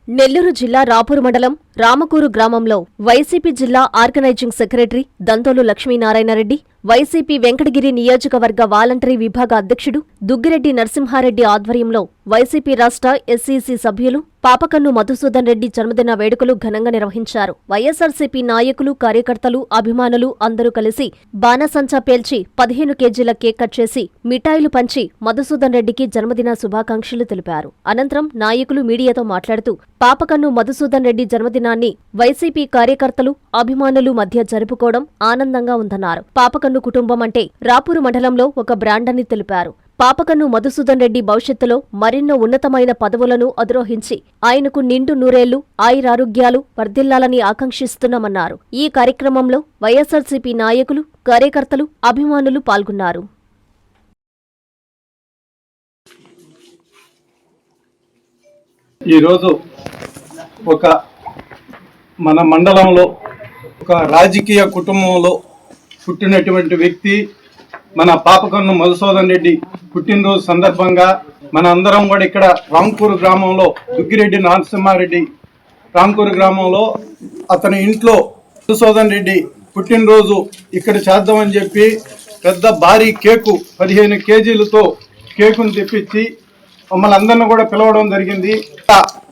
నెల్లూరు జిల్లా రాపూరు మండలం రామకూరు గ్రామంలో వైసీపీ జిల్లా organising secretary దంతోలు Lakshminarayanareddy, YCP Venkatagiri నియోజకవర్గ వాలంటరీ విభాగ అధ్యక్షుడు దుగ్గిరెడ్డి నరసింహారెడ్డి ఆధ్వర్యంలో వైసీపీ రాష్ట్ర ఎస్సీసీ సభ్యులు పాపకన్ను మధుసూదన్ రెడ్డి జన్మదిన వేడుకలు ఘనంగా నిర్వహించారు. వైఎస్సార్సీపీ నాయకులు, కార్యకర్తలు, అభిమానులు అందరూ కలిసి బాణసంచా పేల్చి 15 కేజీల కేక్ కట్ చేసి మిఠాయిలు పంచి మధుసూదన్ రెడ్డికి జన్మదిన శుభాకాంక్షలు తెలిపారు. అనంతరం నాయకులు మీడియాతో మాట్లాడుతూ పాపకన్ను మధుసూదన్ రెడ్డి జన్మదినాన్ని వైసీపీ కార్యకర్తలు, అభిమానులు మధ్య జరుపుకోవడం ఆనందంగా ఉందన్నారు. పాపకన్ను కుటుంబం అంటే రాపూరు మండలంలో ఒక బ్రాండ్ అని తెలిపారు. పాపకన్ను మధుసూదన్ రెడ్డి భవిష్యత్తులో మరెన్నో ఉన్నతమైన పదవులను అధిరోహించి ఆయనకు నిండు నూరేళ్లు ఆయురారోగ్యాలు వర్ధిల్లాలని ఆకాంక్షిస్తున్నామన్నారు. ఈ కార్యక్రమంలో వైఎస్సార్సీపీ నాయకులు, కార్యకర్తలు, అభిమానులు పాల్గొన్నారు. ఈరోజు మన మండలంలో ఒక రాజకీయ కుటుంబంలో పుట్టినటువంటి వ్యక్తి మన పాపకన్ను మధుసూదన్ రెడ్డి పుట్టినరోజు సందర్భంగా మన అందరం కూడా ఇక్కడ రామకూరు గ్రామంలో దుగ్గిరెడ్డి నరసింహారెడ్డి రామకూరు గ్రామంలో అతని ఇంట్లో మధుసూదన్ రెడ్డి పుట్టినరోజు ఇక్కడ చేద్దామని చెప్పి పెద్ద భారీ కేకు 15 కేజీలతో కేకును తెప్పించి మమ్మల్ని అందరిని కూడా పిలవడం జరిగింది.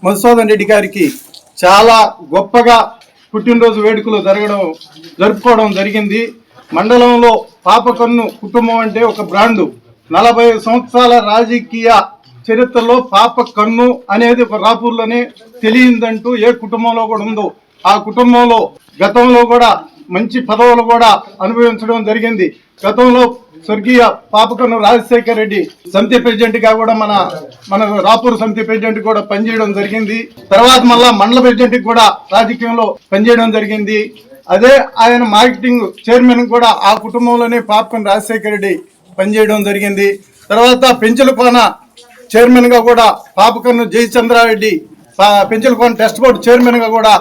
మధుసూదన్ రెడ్డి గారికి చాలా గొప్పగా పుట్టినరోజు వేడుకలు జరుపుకోవడం జరిగింది. మండలంలో పాపకన్ను కుటుంబం అంటే ఒక బ్రాండు. 40 సంవత్సరాల రాజకీయ చరిత్రలో పాపకన్ను అనేది ఒక రాపూర్లోనే తెలియదంటూ ఏ కుటుంబంలో కూడా ఉందో ఆ కుటుంబంలో గతంలో కూడా మంచి పదవులు కూడా అనుభవించడం జరిగింది. గతంలో స్వర్గీయ పాపకన్ను రాజశేఖర్ రెడ్డి సమితి ప్రెసిడెంట్ గా కూడా మన రాపూర్ సమితి ప్రెసిడెంట్ కూడా పనిచేయడం జరిగింది. తర్వాత మళ్ళా మండల ప్రెసిడెంట్ కూడా రాజకీయంలో పనిచేయడం జరిగింది. అదే ఆయన మార్కెటింగ్ చైర్మన్ కూడా ఆ కుటుంబంలోనే పాపకన్ను రాజశేఖర్ రెడ్డి పనిచేయడం జరిగింది. తర్వాత పెంచలకోన చైర్మన్ గా కూడా Papakannu Jayachandra Reddy Penchalakona test board chairman గా కూడా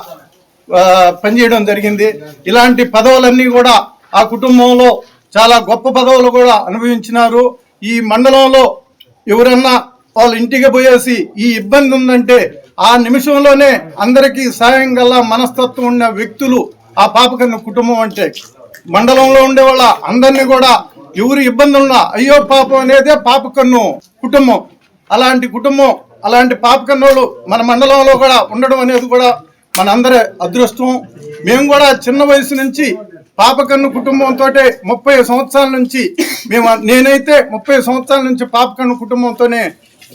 పనిచేయడం జరిగింది. ఇలాంటి పదవులన్నీ కూడా ఆ కుటుంబంలో చాలా గొప్ప పదవులు కూడా అనుభవించినారు. ఈ మండలంలో ఎవరన్నా వాళ్ళ ఇంటికి పోయేసి ఈ ఇబ్బంది ఉందంటే ఆ నిమిషంలోనే అందరికీ సాయం గల మనస్తత్వం ఉన్న వ్యక్తులు ఆ పాపకన్ను కుటుంబం అంటే. మండలంలో ఉండే వాళ్ళ అందరినీ కూడా ఎవరు ఇబ్బందులున్నా అయ్యో పాపం అనేదే పాపకన్ను కుటుంబం. అలాంటి కుటుంబం, అలాంటి పాపకన్నులు మన మండలంలో కూడా ఉండడం అనేది కూడా మనందరి అదృష్టం. మేము కూడా చిన్న వయసు నుంచి పాపకన్ను కుటుంబంతో 30 సంవత్సరాల నుంచి నేనైతే 30 సంవత్సరాల నుంచి పాపకన్ను కుటుంబంతోనే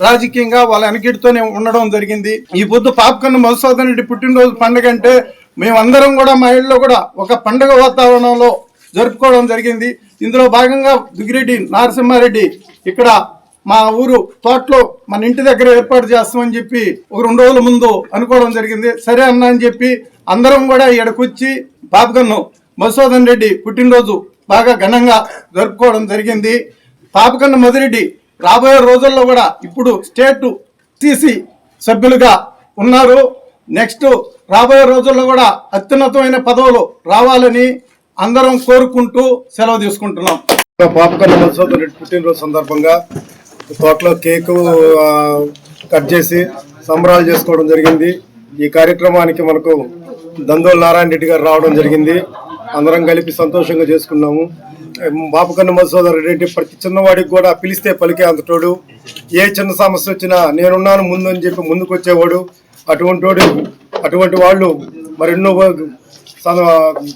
రాజకీయంగా వాళ్ళ వెనకిడితోనే ఉండడం జరిగింది. ఈ పొద్దు పాపకన్ను మధుసూదన్ రెడ్డి పుట్టినరోజు పండుగ అంటే మేమందరం కూడా మా ఇళ్ళలో కూడా ఒక పండుగ వాతావరణంలో జరుపుకోవడం జరిగింది. ఇందులో భాగంగా దుగ్గిరెడ్డి నరసింహారెడ్డి ఇక్కడ మా ఊరు తోటలో మన ఇంటి దగ్గర ఏర్పాటు చేస్తామని చెప్పి ఒక 2 రోజుల ముందు అనుకోవడం జరిగింది. సరే అన్న అని చెప్పి అందరం కూడా ఇక్కడికొచ్చి పాపకన్ను మధుసూదన్ రెడ్డి పుట్టినరోజు బాగా ఘనంగా జరుపుకోవడం జరిగింది. పాపకన్ను మధురెడ్డి రాబోయే రోజుల్లో కూడా ఇప్పుడు స్టేట్ సిసి సభ్యులుగా ఉన్నారు. నెక్స్ట్ రాబోయే రోజుల్లో కూడా అత్యున్నతమైన పదవులు రావాలని అందరం కోరుకుంటూ సెలవు తీసుకుంటున్నాం. పాపకన్ను మధుసూదన్ రెడ్డి పుట్టినరోజు సందర్భంగా తోటలో కేకు కట్ చేసి సంబరాలు చేసుకోవడం జరిగింది. ఈ కార్యక్రమానికి మనకు దందోలు నారాయణ రెడ్డి గారు రావడం జరిగింది. అందరం కలిపి సంతోషంగా చేసుకున్నాము. పాపకన్ను మధుసూదన్ రెడ్డి ప్రతి చిన్నవాడికి కూడా పిలిస్తే పలికే అంతటోడు. ఏ చిన్న సమస్య వచ్చినా నేనున్నాను ముందు అని చెప్పి ముందుకు వచ్చేవాడు. అటువంటి వాళ్ళు మరెన్నో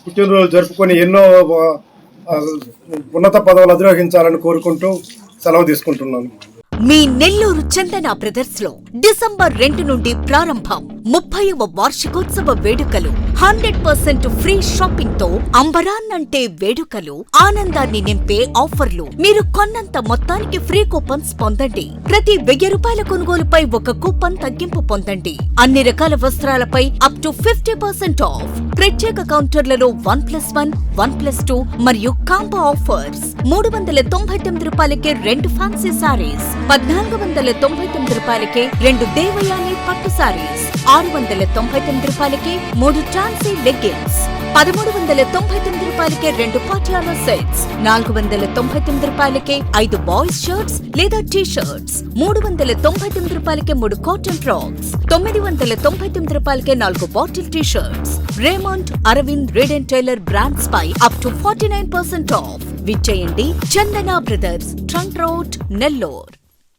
పుట్టినరోజు జరుపుకొని ఎన్నో ఉన్నత పదవులు అధిరోహించాలని కోరుకుంటూ సెలవు తీసుకుంటున్నాను. మీ నెల్లూరు చందన బ్రదర్స్ లో డిసెంబర్ 2 నుండి ప్రారంభం 30వ వార్షికోత్సవ వేడుకలు. 100% ఫ్రీ షాపింగ్ తో అంబరాన్నంటే వేడుకలు, ఆనందాన్ని నింపే ఆఫర్లు. మీరు కొన్నంత మొత్తానికి ఫ్రీ కూపన్స్ పొందండి. ప్రతి 1000 రూపాయల కొనుగోలుపై ఒక కూపన్ తగ్గింపు పొందండి. అన్ని రకాల వస్త్రాలపై అప్ టు 50% ఆఫ్. ప్రత్యేక కౌంటర్లలో 1+1, 1+2 మరియు కాంబో ఆఫర్స్. 399 రూపాయలకే 2 ఫ్యాన్సీ సారీస్, 1499 రూపాయలకే 2 దేవయాని పట్టు సారీస్, 699 రూపాయలకే 3 ఝాన్సీ లెగ్గిన్స్, 1399 రూపాయలకే 2 పాటియాలా సెట్స్, 499 రూపాయలకే 5 బాయ్స్ షర్ట్స్ లేదా టీ షర్ట్స్, 399 రూపాయలకే 3 కాటన్ ఫ్రాక్స్, 999 రూపాయలకే 4 bottle T shirts. Raymond, Arvind, Reid and Taylor brands పై అప్ టు 49% ఆఫ్. విచ్చేయండి Chandana brothers, trunk road, Nellore.